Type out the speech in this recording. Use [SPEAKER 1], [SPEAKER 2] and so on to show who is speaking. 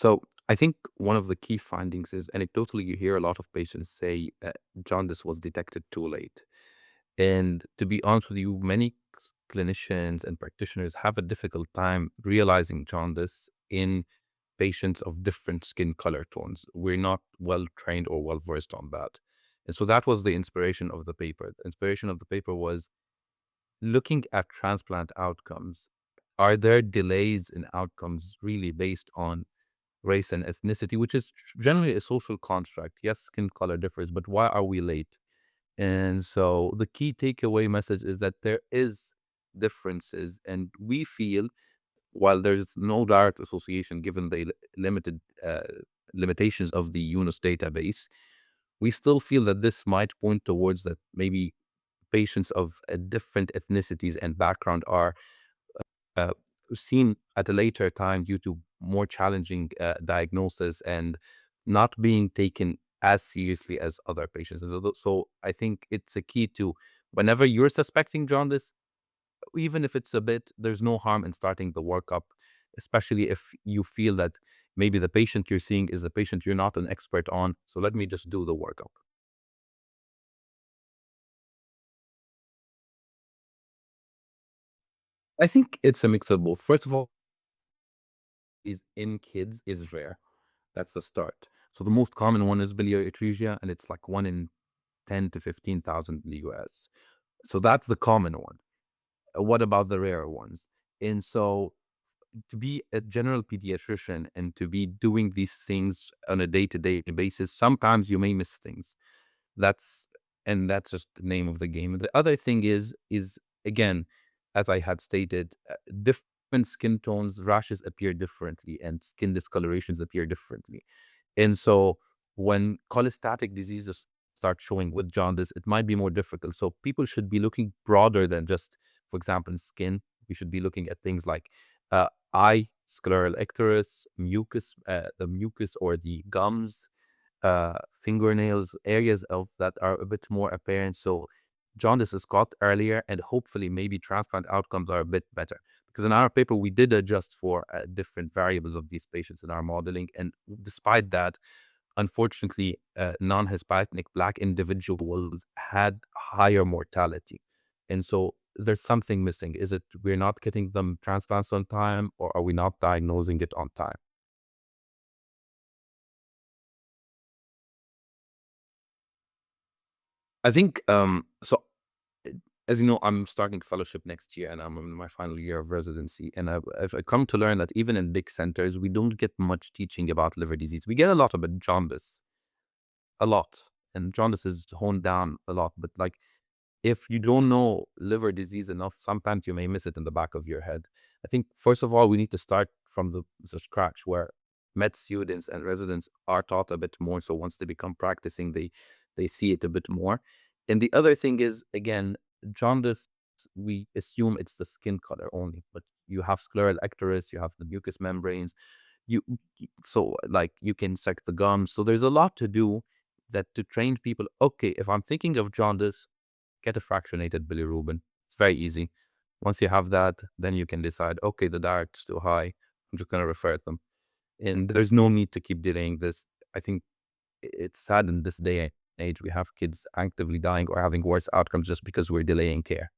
[SPEAKER 1] So I think one of the key findings is anecdotally, you hear a lot of patients say jaundice was detected too late. And to be honest with you, many clinicians and practitioners have a difficult time realizing jaundice in patients of different skin color tones. We're not well trained or well versed on that. And so that was the inspiration of the paper. The inspiration of the paper was looking at transplant outcomes. Are there delays in outcomes really based on race and ethnicity, which is generally a social construct? Yes, skin color differs, but why are we late? And so the key takeaway message is that there is differences, and we feel while there's no direct association given the limited limitations of the UNOS database, we still feel that this might point towards that maybe patients of different ethnicities and background are uh, seen at a later time due to more challenging diagnosis and not being taken as seriously as other patients. And so I think it's a key to whenever you're suspecting jaundice, even if it's a bit, there's no harm in starting the workup, especially if you feel that maybe the patient you're seeing is a patient you're not an expert on. So let me just do the workup. I think it's a mix of both. First of all, is in kids is rare. That's the start. So the most common one is biliary atresia, and it's like 1 in 10 to 15,000 in the US. So that's the common one. What about the rare ones? And so to be a general pediatrician and to be doing these things on a day-to-day basis, sometimes you may miss things. That's that's just the name of the game. The other thing is again, as I had stated, different skin tones, rashes appear differently, and skin discolorations appear differently. And so when cholestatic diseases start showing with jaundice, it might be more difficult. So people should be looking broader than just, for example, skin. We should be looking at things like eye, scleral icterus, mucus, the mucus or the gums, fingernails, areas of that are a bit more apparent. So jaundice is caught earlier, and hopefully maybe transplant outcomes are a bit better. Because in our paper, we did adjust for different variables of these patients in our modeling. And despite that, unfortunately, non-Hispanic Black individuals had higher mortality. And so there's something missing. Is it we're not getting them transplants on time, or are we not diagnosing it on time? I think so. As you know, I'm starting fellowship next year, and I'm in my final year of residency. And I've come to learn that even in big centers, we don't get much teaching about liver disease. We get a lot about jaundice, a lot, and jaundice is honed down a lot. But like, if you don't know liver disease enough, sometimes you may miss it in the back of your head. I think first of all, we need to start from the scratch where med students and residents are taught a bit more. So once they become practicing, they see it a bit more. And the other thing is again, jaundice, we assume it's the skin color only, but you have scleral ectorus, you have the mucous membranes, you so like you can suck the gums. So there's a lot to do that to train people. Okay, if I'm thinking of jaundice, get a fractionated bilirubin. It's very easy. Once you have that, then you can decide, okay, the diet's too high. I'm just going to refer them. And there's no need to keep delaying this. I think it's sad in this day and age, we have kids actively dying or having worse outcomes just because we're delaying care.